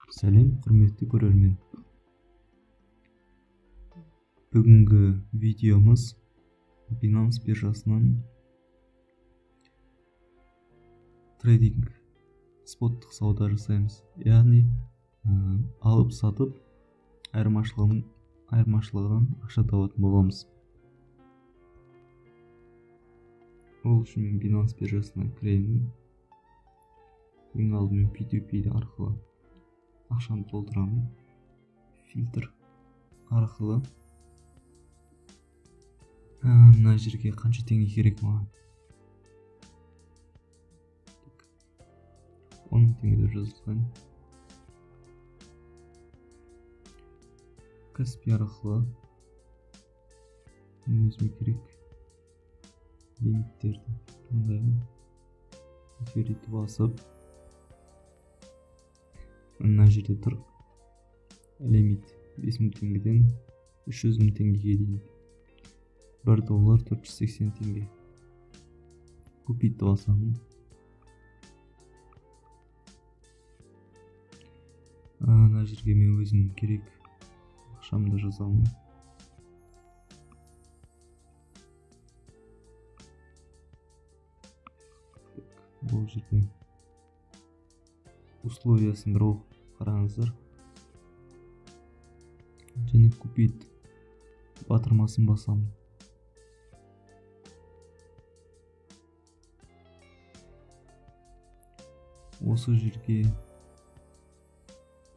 Сәлем, құрметті көрермен. Бүгінгі видеомыз Binance биржасынан трейдинг споттық сауда жасаймыз. Яғни алып сатып айырмашылығынан ақша табатын боламыз. Ол үшін мен Binance биржасына кіремін. Ең алдымен P2P арқылы ақшаны толтырамын. Фильтр арқылы мына жерге қанша теңге керек маған? 10 теңге деп жазылған. Каспи арқылы өзіме керек лимиттерді таңдаймын. Ферритті басып, мына жерде тұр лимит 5000 теңгеден 300.000 теңгеге дейін. $1 480 теңге. Купитті басамын. Мына жерге мен өзім керек ақшамды жазамын. Бұл жерде условиясын бір оқып қараңыздар. Және купит батырмасын басамын. Осы жерге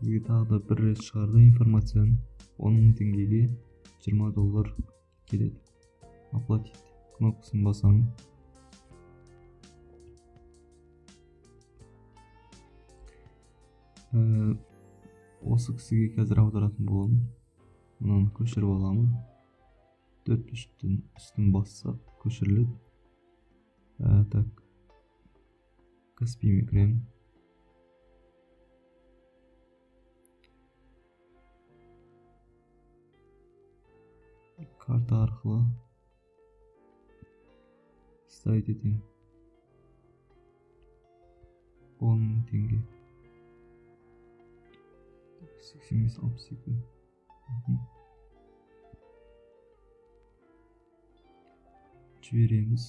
бізге тағы да бір рет шығарды информацияны. 10.000 теңгеге $20 келеді. Оплатить кнопкасын басамын. Осы кісіге қазір аударатын боламын. Мынаны көшіріп аламын. 4-3-тің үстін бассақ көшіріледі. Так. Каспиме кіремін. Карта арқылы ставить етемін. 10.000 теңге. 85-62. Жібереміз.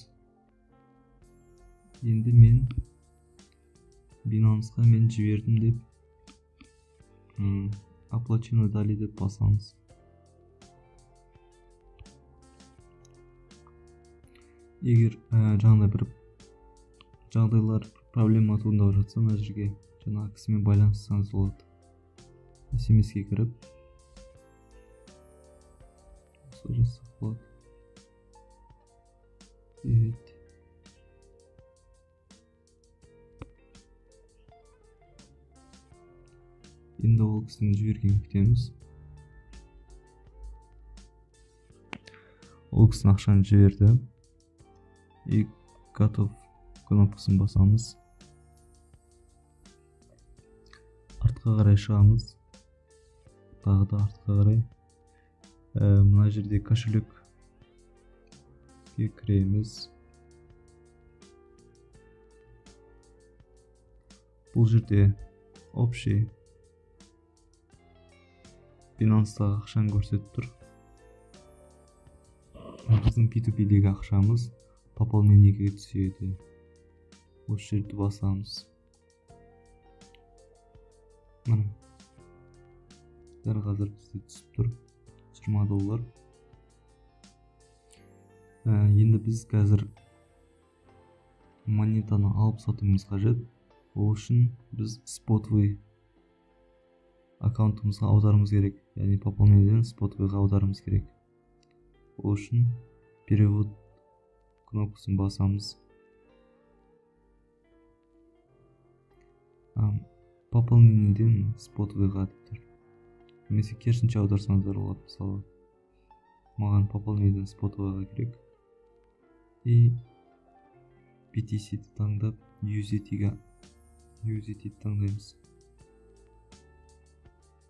Енді мен Binance'ға мен жібердім деп оплачено далее деп басамыз. Егер жаңағыдай бір жағдайлар проблема туындап жатса, мына жерге жаңағы кісімен байланыссаңыз болады. SMS-ге кіріп осылай жасақ болады. Енді ол кісінің жібергенін күтеміз. Ол кісінің ақшаны жіберді. И готов кнопкасын басамыз. Артқа қарай шығамыз. Тағы да артқа қарай. Мына жерде кошелекке кіреміз. Бұл жерде общий Binance'дағы ақшаны көрсетіп тұр. Біздің P2P'дегі ақшамыз пополнениеге түседі. Осы жерді басамыз. Мына дәл қазір бізде түсіп тұр $20. Енді біз қазір монетаны алып сатуымыз қажет. Ол үшін біз спотовый аккаунтымызға аударымыз керек. Яғни пополнениеден спотовыйға аударымыз керек. Ол үшін перевод кнопкасын басамыз. Пополнениеден спотовыйға деп тұр. Немесе керісінше аударсаңыздар болады. Мысалы, маған пополнениеден спотовыйға керек. И BTC'ді таңдап USDT таңдаймыз.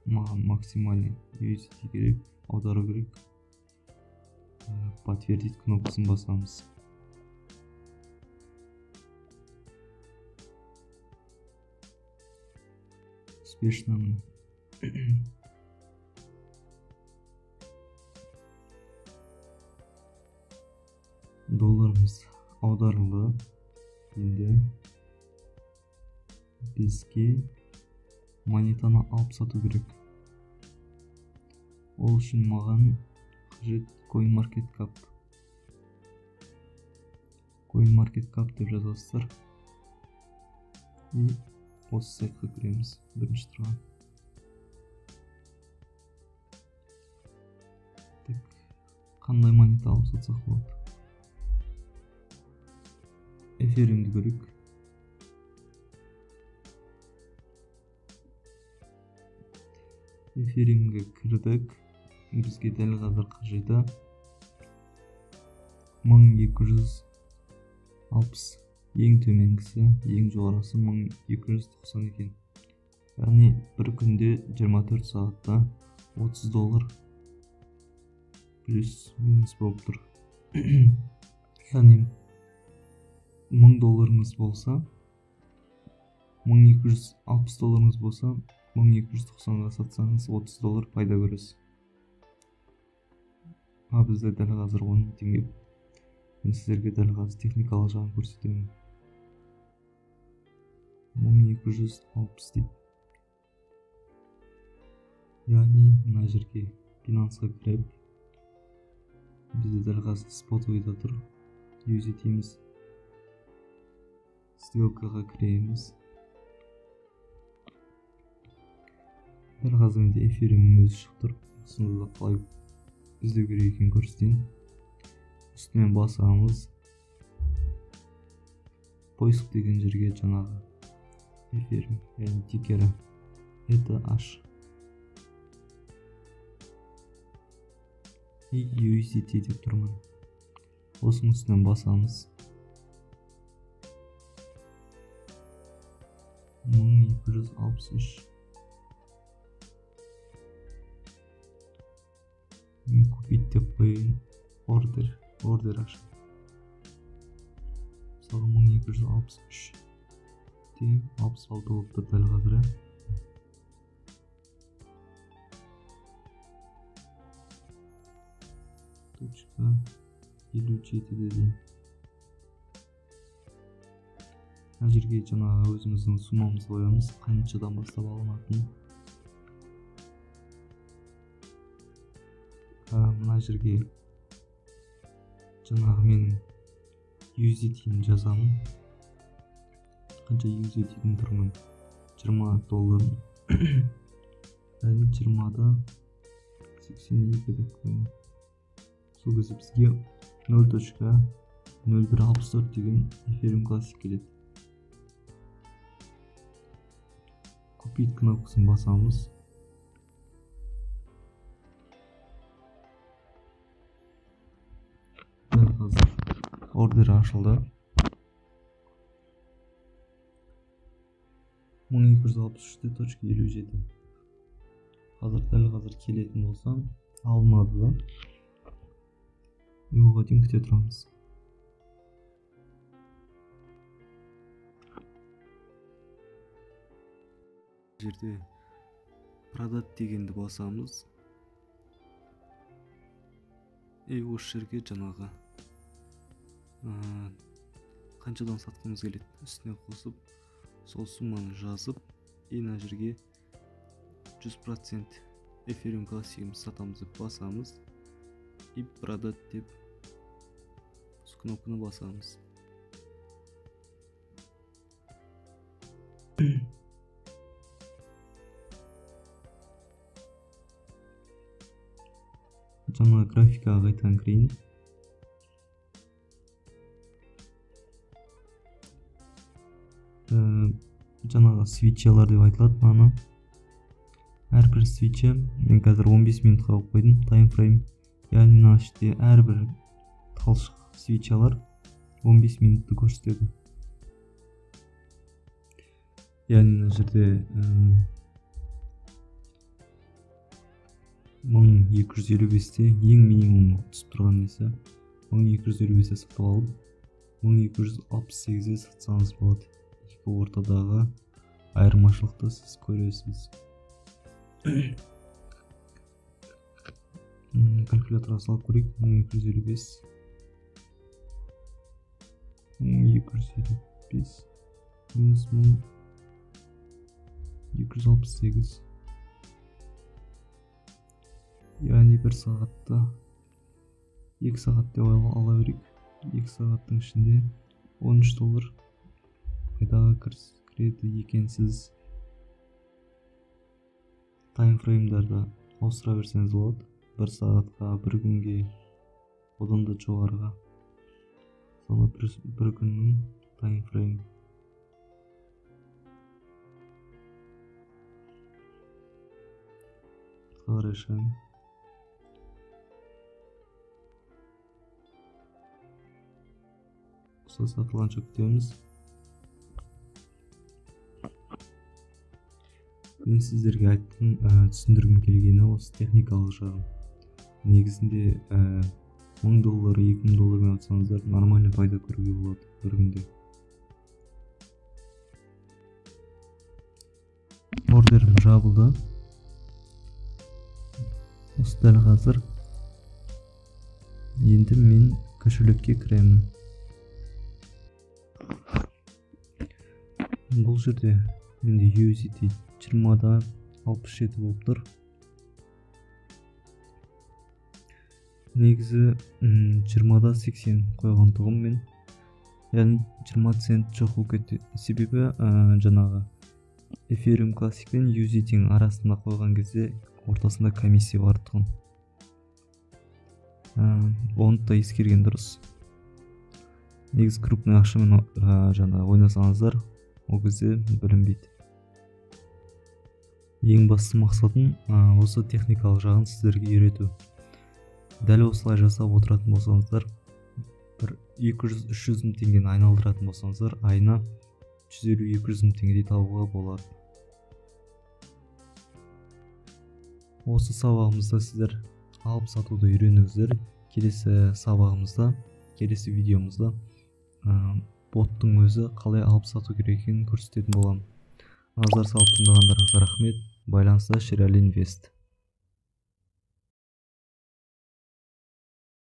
Маған максимальный USDT керек, аудару керек. Подтвердить кнопкасын басамыз. успешномын. Долларымыз аударылды. Енді бізге монетаны алып сату керек. Ол үшін маған қажет CoinMarketCap. CoinMarketCap деп жазасыздар. И осы сайтқа кіреміз. Бірінші тұрған. Қандай монета алып сатсақ болады? Эфиримді көрейік. Эфиримге кірдік. Бізге дәл қазір қажеті 1260. Ең төменгісі, ең жоғарысы 1290 екен. Яғни бір күнде 24 сағатта $30 плюс минус болып тұр. Яғни $1000 болса, $1260 болса, 1290-ға сатсаңыз $30 пайда көресіз. Бізде дәл қазір 10 теңге. Мен сіздерге дәл қазір техникалық жағын көрсетемін. 1260 дейді. Яғни мына жерге Binance'ға кіріп, бізде дәл қазір спот ойда тұр. Юз етеміз. Сделкаға кіреміз. Дәл қазір менде эфиримнің өзі шығып тұр. Осында да қалай іздеу керек екенін көрсетейін. Үстімен басамыз. Поиск деген жерге жаңағы эфирим, яғни тикері ETH. И USDT деп тұрмын. Осының үстінен басамыз. 1263. Мен купить деп қойын. Ордер ашып. Мысалы 1263. 66 болып тұр дәл қазір. .57 дейін. Мына жерге жаңағы өзіміздің суммамызды қоямыз, қаншадан бастап алынатын. Мына жерге жаңағы менің USDT-ні жазамын. Қанша USDT-дің тұрмын? $20. Яғни 20-да 82 деп қоймын. Сол кезде бізге 0.0164 деген эфирим классик келеді. Купить кнопкасын басамыз. Дәл қазір ордер ашылды. 1263.57. Дәл қазір келетін болсам, алынады да. Оған дейін күте тұрамыз. Жерде продать дегенді басамыз. Осы жерге жаңағы қаншадан сатқымыз келеді үстіне қосып, сол сумманы жазып, мына жерге 100% эфирим классигіміз сатамыз деп басамыз. И продать деп кнопканы басамыз. Жаңа графикаға қайтадан кірейін. Жаңағы свитчалар деп айтылады мынаны. Әрбір свитчі мен қазір 15 минутқа қойып қойдым, таймфрейм. Яғни мына іште әрбір талшық свитчалар 15 минутты көрсетеді. Яғни мына жерде 1255-те ең минимум түсіп тұрған несі 1255-те сатып алып 1268-де сатсаңыз болады. Екі ортадағы айырмашылыкты сиз көрөсүз. Калькуляторга салып көрейик. 1255 1255 минус 1268, яғни 1 сағатта 2 сағат деп ала берейік. 2 сағаттың ішінде $13 пайдаға кіреді екенсіз. Таймфреймдарды ауыстыра берсеңіз болады. 1 сағатқа, 1 күнге, одан да жоғарыға. Sonra bir günün time frame. Хорошо. Осы сатылғанша күтеміз. Мен сіздерге айттым, түсіндіргім келгені осы техникалық жағын. Негізінде $1000, $2000 атсаңыздар нормальный пайда көруге болады бір күнде. Ордерім жабылды. Осы дәл қазір. Енді мен кошелекке кіремін. Бұл жерде менде USDT 20-да 67 болып тұр. Негізі 20-да 80 қойған тұғым мен. Яғни 20 цент жоқ болып кетті. Себебі жаңағы Ethereum Classic пен USDT-ның арасында қойған кезде ортасында комиссия бар тұғын. Оны да ескерген дұрыс. Негізі крупный ақшамен жаңағы ойнасаңыздар, ол кезде білінбейді. Ең басты мақсатым осы техникалық жағын сіздерге үйрету. Дәл осылай жасап отыратын болсаңыздар, бір 200-300 мың теңгені айналдыратын болсаңыздар, айына 150-200 мың теңгедей табуға болады. Осы сабағымызда сіздер алып сатуды үйреніңіздер. Келесі сабағымызда, келесі видеомызда боттың өзі қалай алып сату керек екенін көрсететін боламын. Назар салып тыңдағандарыңызға рахмет. Байланыста Шерали Инвест.